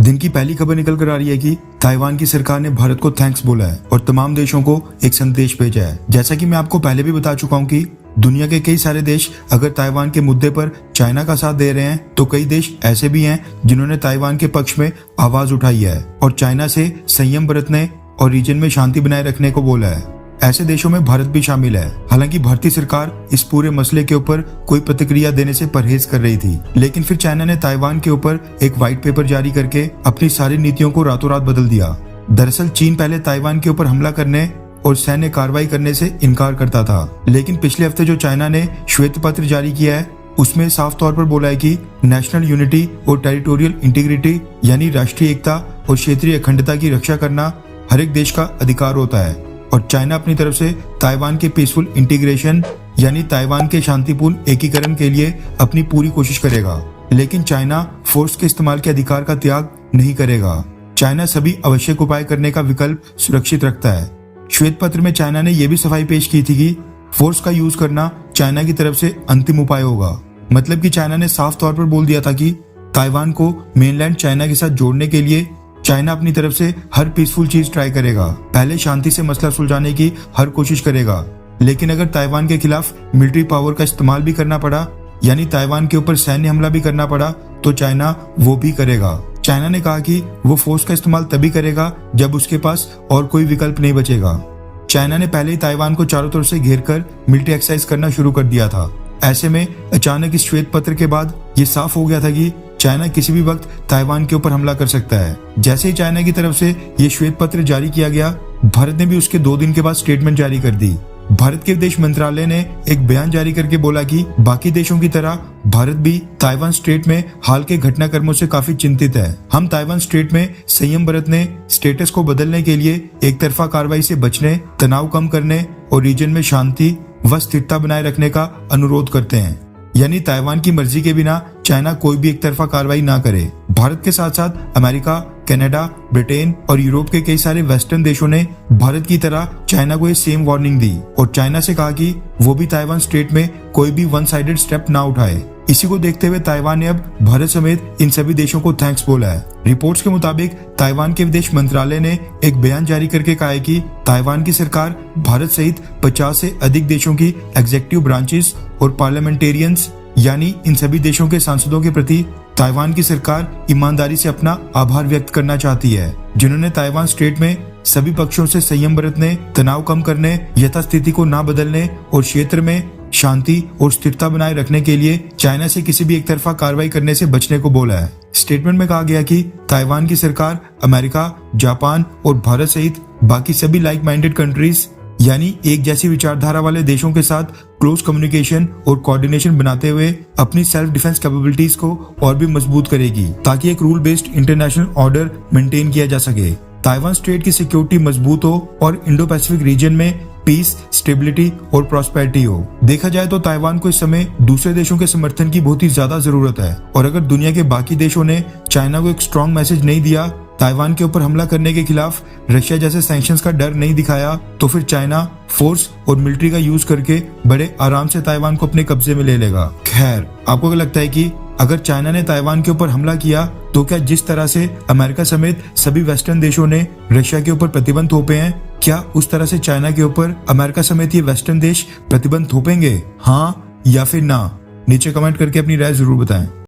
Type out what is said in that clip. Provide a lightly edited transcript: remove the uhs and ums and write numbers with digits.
दिन की पहली खबर निकल कर आ रही है कि ताइवान की सरकार ने भारत को थैंक्स बोला है और तमाम देशों को एक संदेश भेजा है। जैसा कि मैं आपको पहले भी बता चुका हूं कि दुनिया के कई सारे देश अगर ताइवान के मुद्दे पर चाइना का साथ दे रहे हैं तो कई देश ऐसे भी हैं जिन्होंने ताइवान के पक्ष में आवाज उठाई है और चाइना से संयम बरतने और रीजन में शांति बनाए रखने को बोला है। ऐसे देशों में भारत भी शामिल है। हालांकि भारतीय सरकार इस पूरे मसले के ऊपर कोई प्रतिक्रिया देने से परहेज कर रही थी, लेकिन फिर चाइना ने ताइवान के ऊपर एक व्हाइट पेपर जारी करके अपनी सारी नीतियों को रातों रात बदल दिया। दरअसल चीन पहले ताइवान के ऊपर हमला करने और सैन्य कार्रवाई करने से इनकार करता था, लेकिन पिछले हफ्ते जो चाइना ने श्वेत पत्र जारी किया है उसमें साफ तौर पर बोला है कि नेशनल यूनिटी और टेरिटोरियल इंटीग्रिटी यानी राष्ट्रीय एकता और क्षेत्रीय अखंडता की रक्षा करना हर एक देश का अधिकार होता है और चाइना अपनी तरफ से ताइवान के पीसफुल इंटीग्रेशन यानी ताइवान के शांतिपूर्ण एकीकरण के लिए अपनी पूरी कोशिश करेगा, लेकिन चाइना फोर्स के इस्तेमाल के अधिकार का त्याग नहीं करेगा। चाइना सभी आवश्यक उपाय करने का विकल्प सुरक्षित रखता है। श्वेत पत्र में चाइना ने यह भी सफाई पेश की थी कि फोर्स का यूज करना चाइना की तरफ से अंतिम उपाय होगा। मतलब कि चाइना ने साफ तौर पर बोल दिया था कि ताइवान को मेनलैंड चाइना के साथ जोड़ने के लिए चाइना अपनी तरफ से हर पीसफुल चीज ट्राई करेगा, पहले शांति से मसला सुलझाने की हर कोशिश करेगा, लेकिन अगर ताइवान के खिलाफ मिलिट्री पावर का इस्तेमाल भी करना पड़ा यानी ताइवान के ऊपर सैन्य हमला भी करना पड़ा तो चाइना वो भी करेगा। चाइना ने कहा कि वो फोर्स का इस्तेमाल तभी करेगा जब उसके पास और कोई विकल्प नहीं बचेगा। चाइना ने पहले ही ताइवान को चारों तरफ से घेर कर मिलिट्री एक्सरसाइज करना शुरू कर दिया था। ऐसे में अचानक इस श्वेत पत्र के बाद ये साफ हो गया था कि चाइना किसी भी वक्त ताइवान के ऊपर हमला कर सकता है। जैसे ही चाइना की तरफ से ये श्वेत पत्र जारी किया गया, भारत ने भी उसके 2 दिन के बाद स्टेटमेंट जारी कर दी। भारत के विदेश मंत्रालय ने एक बयान जारी करके बोला कि बाकी देशों की तरह भारत भी ताइवान स्ट्रेट में हाल के घटनाक्रमों से काफी चिंतित है। हम ताइवान स्ट्रेट में संयम बरतने, स्टेटस को बदलने के लिए एक तरफा कार्रवाई से बचने, तनाव कम करने और रीजन में शांति व स्थिरता बनाए रखने का अनुरोध करते हैं। यानी ताइवान की मर्जी के बिना चाइना कोई भी एक तरफा कार्रवाई ना करे। भारत के साथ साथ अमेरिका, कनाडा, ब्रिटेन और यूरोप के कई सारे वेस्टर्न देशों ने भारत की तरह चाइना को ये सेम वार्निंग दी और चाइना से कहा कि वो भी ताइवान स्ट्रेट में कोई भी वन साइडेड स्टेप ना उठाए। इसी को देखते हुए ताइवान ने अब भारत समेत इन सभी देशों को थैंक्स बोला है। रिपोर्ट्स के मुताबिक ताइवान के विदेश मंत्रालय ने एक बयान जारी करके कहा है कि ताइवान की सरकार भारत सहित 50 से अधिक देशों की एग्जीक्यूटिव ब्रांचेस और पार्लियामेंटेरियंस यानी इन सभी देशों के सांसदों के प्रति ताइवान की सरकार ईमानदारी से अपना आभार व्यक्त करना चाहती है, जिन्होंने ताइवान स्ट्रेट में सभी पक्षों से संयम बरतने, तनाव कम करने, यथास्थिति को ना बदलने और क्षेत्र में शांति और स्थिरता बनाए रखने के लिए चाइना से किसी भी एक तरफा कार्रवाई करने से बचने को बोला है। स्टेटमेंट में कहा गया कि ताइवान की सरकार अमेरिका, जापान और भारत सहित बाकी सभी लाइक माइंडेड कंट्रीज यानी एक जैसी विचारधारा वाले देशों के साथ क्लोज कम्युनिकेशन और कोऑर्डिनेशन बनाते हुए अपनी सेल्फ डिफेंस कैपेबिलिटीज को और भी मजबूत करेगी ताकि एक rule based international order maintain किया जा सके, ताइवान स्ट्रेट की सिक्योरिटी मजबूत हो और इंडो पैसिफिक रीजन में पीस, स्टेबिलिटी और प्रॉस्पेरिटी हो। देखा जाए तो ताइवान को इस समय दूसरे देशों के समर्थन की बहुत ही ज्यादा जरूरत है और अगर दुनिया के बाकी देशों ने चाइना को एक स्ट्रॉन्ग मैसेज नहीं दिया, ताइवान के ऊपर हमला करने के खिलाफ रशिया जैसे सैंक्शंस का डर नहीं दिखाया, तो फिर चाइना फोर्स और मिलिट्री का यूज करके बड़े आराम से ताइवान को अपने कब्जे में ले लेगा। खैर, आपको क्या लगता है कि अगर चाइना ने ताइवान के ऊपर हमला किया तो क्या जिस तरह से अमेरिका समेत सभी वेस्टर्न देशों ने रशिया के ऊपर प्रतिबंध थोपे हैं, क्या उस तरह से चाइना के ऊपर अमेरिका समेत ये वेस्टर्न देश प्रतिबंध थोपेंगे? हाँ या फिर ना? नीचे कमेंट करके अपनी राय जरूर बताएं।